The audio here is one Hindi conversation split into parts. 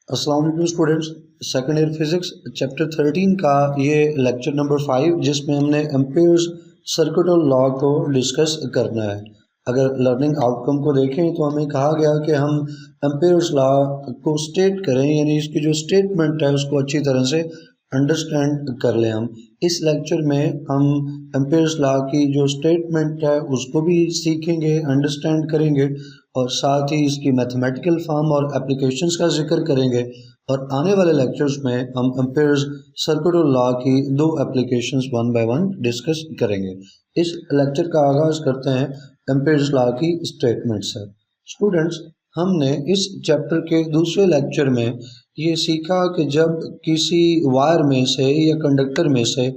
अस्सलाम वालेकुम students. Second year physics chapter 13 का ये लेक्चर नंबर 5 जिसमें हमने एम्पेयर्स सर्किट और लॉ को डिस्कस करना है। अगर लर्निंग आउटकम को देखें तो हमें कहा गया कि हम एम्पेयर्स लॉ को स्टेट करें, यानी इसकी जो स्टेटमेंट है उसको अच्छी तरह से अंडरस्टैंड कर लें। हम इस लेक्चर में हम एम्पेयर्स लॉ की जो स्टेटमेंट है उसको भी सीखेंगे, अंडरस्टैंड करेंगे और साथ ही इसकी मैथमेटिकल फॉर्म और एप्लीकेशंस का जिक्र करेंगे। और आने वाले लेक्चर्स में हम एम्पेयर्स सर्किट और लॉ की दो applications one by one discuss करेंगे। इस लेक्चर का आगाज़ करते हैं एम्पेयर्स लॉ की स्टेटमेंट से। स्टूडेंट्स, हमने इस चैप्टर के दूसरे लेक्चर में ये सीखा कि जब किसी वायर में से या कंडक्टर में से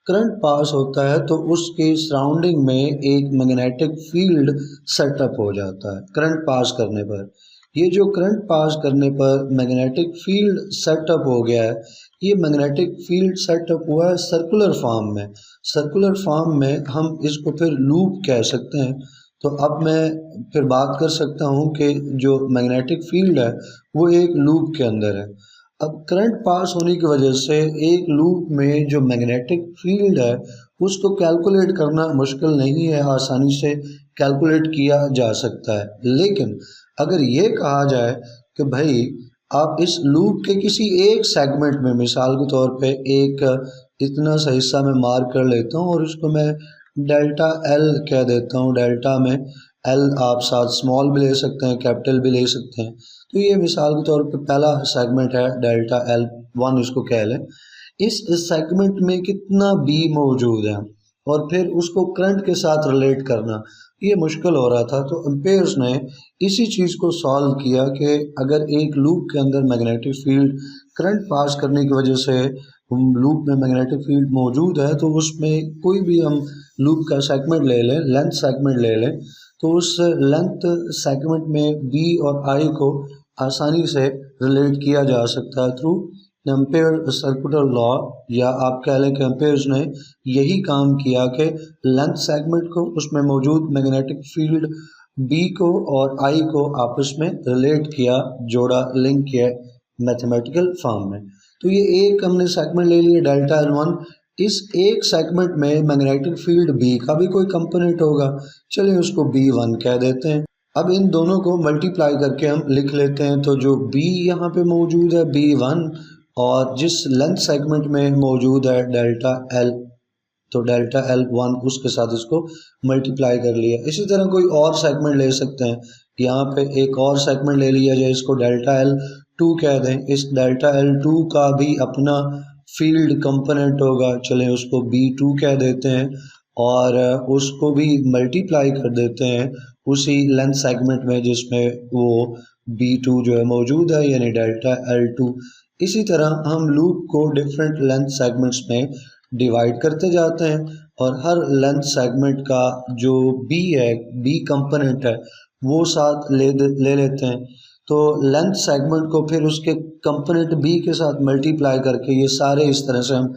करंट पास होता है तो उसके सराउंडिंग में एक मैग्नेटिक फील्ड सेटअप हो जाता है। करंट पास करने पर ये जो करंट पास करने पर मैग्नेटिक फील्ड सेटअप हो गया है, ये मैग्नेटिक फील्ड सेटअप हुआ है सर्कुलर फॉर्म में। सर्कुलर फॉर्म में हम इसको फिर लूप कह सकते हैं। तो अब मैं फिर बात कर सकता हूँ कि जो मैग्नेटिक फील्ड है वो एक लूप के अंदर है। अब करंट पास होने की वजह से एक लूप में जो मैग्नेटिक फील्ड है उसको कैलकुलेट करना मुश्किल नहीं है, आसानी से कैलकुलेट किया जा सकता है। लेकिन अगर ये कहा जाए कि भाई आप इस लूप के किसी एक सेगमेंट में, मिसाल के तौर पे एक इतना सा हिस्सा मैं मार्क कर लेता हूँ और उसको मैं डेल्टा एल कह देता हूँ। डेल्टा में एल आप साथ स्मॉल भी ले सकते हैं, कैपिटल भी ले सकते हैं। तो ये मिसाल के तौर पे पहला सेगमेंट है, डेल्टा एल वन इसको कह लें। इस सेगमेंट में कितना बी मौजूद है और फिर उसको करंट के साथ रिलेट करना ये मुश्किल हो रहा था। तो एम्पेयर्स ने इसी चीज़ को सॉल्व किया कि अगर एक लूप के अंदर मैग्नेटिक फील्ड करंट पास करने की वजह से लूप में मैग्नेटिक फील्ड मौजूद है तो उसमें कोई भी हम लूप का सेगमेंट ले लें, लेंथ सेगमेंट ले लें, तो उस लेंथ सेगमेंट में बी और आई को आसानी से रिलेट किया जा सकता है थ्रू एम्पेयर सर्कुलर लॉ। या आप कह लें कि एम्पेयर्स ने यही काम किया कि लेंथ सेगमेंट को, उसमें मौजूद मैग्नेटिक फील्ड बी को और आई को आपस में रिलेट किया, जोड़ा, लिंक किया मैथमेटिकल फॉर्म में। तो ये एक हमने सेगमेंट ले लिया डेल्टा एल वन। इस एक सेगमेंट में मैग्नेटिक फील्ड बी का भी कोई कंपोनेंट होगा, चलिए उसको बी वन कह देते हैं। अब इन दोनों को मल्टीप्लाई करके हम लिख लेते हैं। तो जो बी यहाँ पे मौजूद है बी वन, और जिस लेंथ सेगमेंट में मौजूद है डेल्टा एल, तो डेल्टा एल वन उसके साथ इसको मल्टीप्लाई कर लिया। इसी तरह कोई और सेगमेंट ले सकते हैं। यहाँ पे एक और सेगमेंट ले लिया जाए, इसको डेल्टा एल टू कह दें। इस डेल्टा एल टू का भी अपना फील्ड कंपोनेंट होगा, चलें उसको बी टू कह देते हैं और उसको भी मल्टीप्लाई कर देते हैं उसी लेंथ सेगमेंट में जिसमें वो बी टू जो है मौजूद है, यानी डेल्टा एल टू। इसी तरह हम लूप को डिफरेंट लेंथ सेगमेंट्स में डिवाइड करते जाते हैं और हर लेंथ सेगमेंट का जो बी है, बी कंपोनेंट है, वो साथ ले लेते हैं। तो लेंथ सेगमेंट को फिर उसके कंपोनेंट बी के साथ मल्टीप्लाई करके ये सारे इस तरह से हम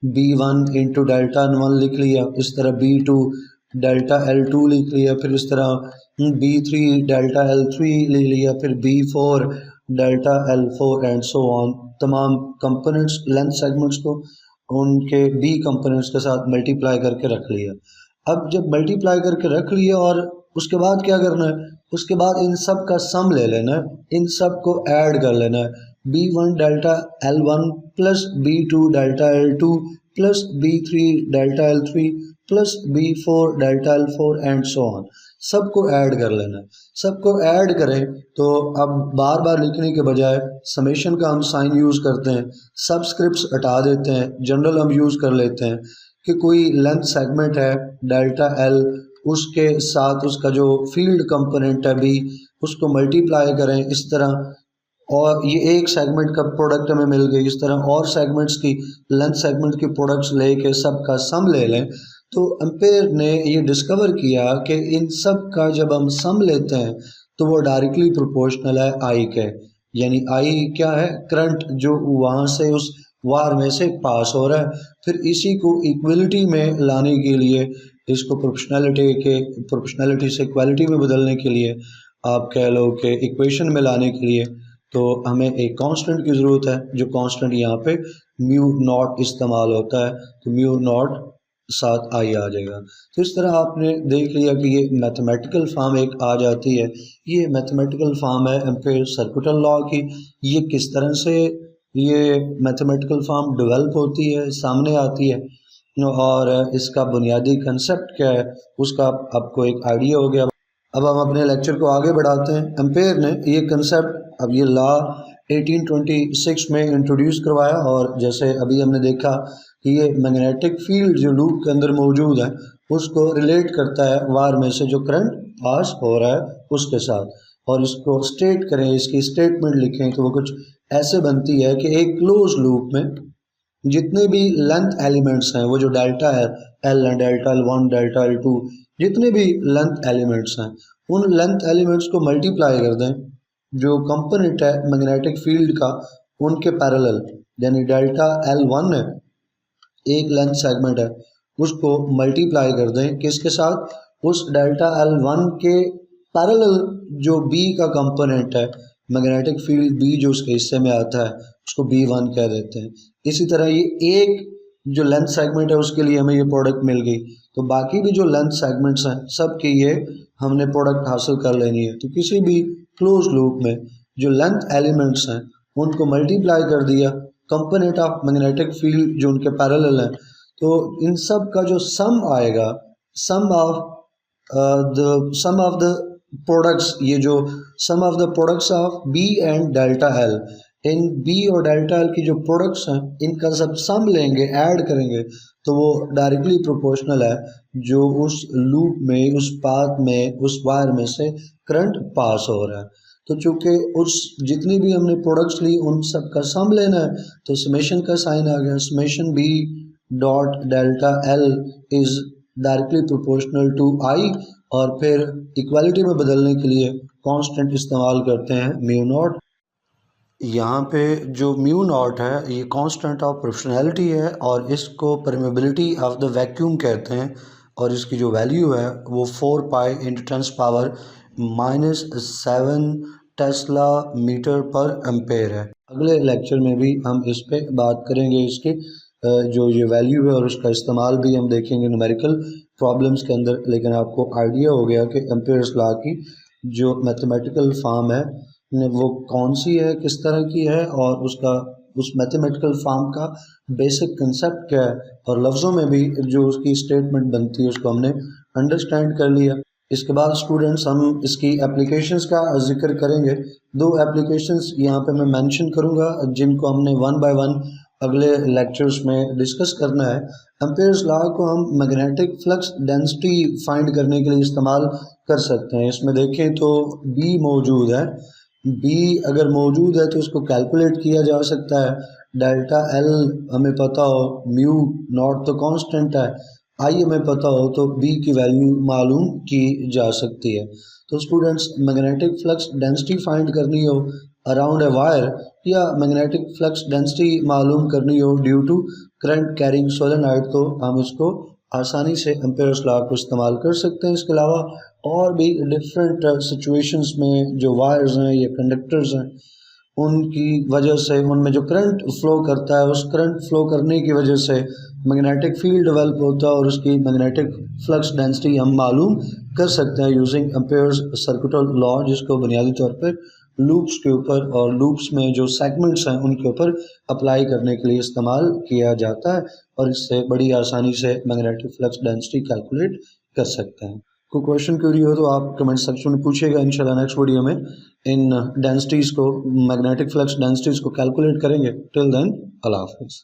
B one into delta L one लिख लिया, इस तरह B two delta L two लिख लिया, फिर इस तरह B three delta L three ले लिया, फिर B four delta L four and so on. तमाम कंपोनेंट्स, लेंथ सेगमेंट्स को उनके बी कंपोनेंट्स के साथ मल्टीप्लाई करके रख लिया। अब जब मल्टीप्लाई करके रख लिया और उसके बाद क्या करना है, उसके बाद इन सब का सम ले लेना है, इन सब को ऐड कर लेना है। B one delta L one plus B two delta L two plus B three delta L three plus B four delta L four and so on, सबको ऐड कर लेना है। सबको ऐड करें तो अब बार बार लिखने के बजाय समेशन का हम साइन यूज़ करते हैं, सबस्क्रिप्ट्स हटा देते हैं, जनरल हम यूज़ कर लेते हैं कि कोई लेंथ सेगमेंट है डेल्टा एल, उसके साथ उसका जो फील्ड कंपोनेंट है बी, उसको मल्टीप्लाई करें इस तरह, और ये एक सेगमेंट का प्रोडक्ट हमें मिल गई। इस तरह और सेगमेंट्स की, लेंथ सेगमेंट की प्रोडक्ट्स लेके सबका सम ले लें। तो एम्पेयर ने ये डिस्कवर किया कि इन सब का जब हम सम लेते हैं तो वो डायरेक्टली प्रोपोर्शनल है आई के, यानी आई क्या है, करंट जो वहाँ से उस वायर में से पास हो रहा है। फिर इसी को इक्वलिटी में लाने के लिए, इसको प्रोपोर्शनलिटी से इक्वालिटी में बदलने के लिए, आप कह लो कि इक्वेशन में लाने के लिए, तो हमें एक कांस्टेंट की ज़रूरत है, जो कांस्टेंट यहाँ पे म्यू नॉट इस्तेमाल होता है, तो म्यू नॉट साथ आई आ जाएगा। तो इस तरह आपने देख लिया कि ये मैथमेटिकल फॉर्म एक आ जाती है। ये मैथमेटिकल फॉर्म है एम्पेयर सर्किटल लॉ की। ये किस तरह से ये मैथमेटिकल फॉर्म डेवलप होती है, सामने आती है, और इसका बुनियादी कंसेप्ट क्या है उसका आपको एक आइडिया हो गया। अब हम अपने लेक्चर को आगे बढ़ाते हैं। एम्पेयर ने ये कंसेप्ट, अब ये लॉ 1826 में इंट्रोड्यूस करवाया, और जैसे अभी हमने देखा कि ये मैग्नेटिक फील्ड जो लूप के अंदर मौजूद है उसको रिलेट करता है वायर में से जो करंट पास हो रहा है उसके साथ, और इसको स्टेट करें, इसकी स्टेटमेंट लिखें तो वो कुछ ऐसे बनती है कि एक क्लोज लूप में जितने भी लेंथ एलिमेंट्स हैं, वो जो डेल्टा है, एल है, डेल्टा L1, डेल्टा L2, जितने भी लेंथ एलिमेंट्स हैं उन लेंथ एलिमेंट्स को मल्टीप्लाई कर दें जो कंपोनेंट है मैग्नेटिक फील्ड का उनके पैरेलल, यानी डेल्टा L1 है, एक लेंथ सेगमेंट है, उसको मल्टीप्लाई कर दें किसके साथ, उस डेल्टा L1 के पैरेलल जो B का कंपोनेंट है मैग्नेटिक फील्ड B जो उसके हिस्से में आता है उसको B1 कह देते हैं। इसी तरह ये एक जो लेंथ सेगमेंट है उसके लिए हमें ये प्रोडक्ट मिल गई, तो बाकी भी जो लेंथ सेगमेंट्स हैं सब की ये हमने प्रोडक्ट हासिल कर लेनी है। तो किसी भी क्लोज लूप में जो लेंथ एलिमेंट्स हैं उनको मल्टीप्लाई कर दिया कंपोनेंट ऑफ मैग्नेटिक फील्ड जो उनके पैरेलल हैं, तो इन सब का जो सम आएगा, सम ऑफ द प्रोडक्ट्स, ये जो some of the products of B and delta L, इन बी और डेल्टा एल की जो प्रोडक्ट्स हैं इनका सब सम लेंगे, ऐड करेंगे, तो वो डायरेक्टली प्रोपोर्शनल है जो उस लूप में, उस पाथ में, उस वायर में से करंट पास हो रहा है। तो चूँकि उस जितनी भी हमने प्रोडक्ट्स ली उन सब का सम लेना है, तो समेशन का साइन आ गया, summation B dot delta L is directly proportional to I, और फिर इक्वालिटी में बदलने के लिए कांस्टेंट इस्तेमाल करते हैं म्यू नॉट। यहाँ पे जो म्यू नॉट है ये कांस्टेंट ऑफ प्रोपोर्शनैलिटी है, और इसको परमेबिलिटी ऑफ द वैक्यूम कहते हैं, और इसकी जो वैल्यू है वो 4 पाई इंटू 10⁻⁻7 टेस्ला मीटर पर एम्पेयर है। अगले लेक्चर में भी हम इस पे बात करेंगे, इसके जो ये वैल्यू है और उसका इस्तेमाल भी हम देखेंगे न्यूमेरिकल प्रॉब्लम्स के अंदर। लेकिन आपको आइडिया हो गया कि एम्पेयर्स लॉ की जो मैथमेटिकल फॉर्म है वो कौन सी है, किस तरह की है, और उसका उस मैथमेटिकल फॉर्म का बेसिक कंसेप्ट क्या है, और लफ्ज़ों में भी जो उसकी स्टेटमेंट बनती है उसको हमने अंडरस्टैंड कर लिया। इसके बाद स्टूडेंट्स हम इसकी एप्लीकेशंस का जिक्र करेंगे। 2 एप्लीकेशंस यहाँ पे मैं मेंशन करूँगा जिनको हमने 1 बाय 1 अगले लेक्चर्स में डिस्कस करना है। एम्पेयर्स लॉ को हम मैग्नेटिक फ्लक्स डेंसिटी फाइंड करने के लिए इस्तेमाल कर सकते हैं। इसमें देखें तो B मौजूद है, B अगर मौजूद है तो उसको कैलकुलेट किया जा सकता है। डेल्टा L हमें पता हो, म्यू नॉट तो कांस्टेंट है, आई हमें पता हो तो B की वैल्यू मालूम की जा सकती है। तो students magnetic flux density find करनी हो अराउंड ए वायर, या मैग्नेटिक फ्लक्स डेंसिटी मालूम करनी हो due to current carrying solenoid, तो हम इसको आसानी से एम्पेयर्स लॉ को इस्तेमाल कर सकते हैं। इसके अलावा और भी डिफरेंट सिचुएशंस में जो वायर्स हैं या कंडक्टर्स हैं उनकी वजह से उनमें जो करंट फ्लो करता है, उस करंट फ्लो करने की वजह से मैग्नेटिक फील्ड डेवलप होता है, और उसकी मैग्नेटिक फ्लक्स डेंसिटी हम मालूम कर सकते हैं यूजिंग एम्पेयर्स सर्किटल लॉ, जिसको बुनियादी तौर पर लूप्स के ऊपर और लूप्स में जो सेगमेंट्स हैं उनके ऊपर अप्लाई करने के लिए इस्तेमाल किया जाता है, और इससे बड़ी आसानी से मैग्नेटिक फ्लक्स डेंसिटी कैलकुलेट कर सकते हैं। कोई क्वेश्चन क्यूरी हो तो आप कमेंट सेक्शन में पूछिएगा। इंशाल्लाह नेक्स्ट वीडियो में इन डेंसिटीज़ को, मैग्नेटिक फ्लक्स डेंसिटीज़ को कैलकुलेट करेंगे। टिल देन अल्लाह हाफिज़।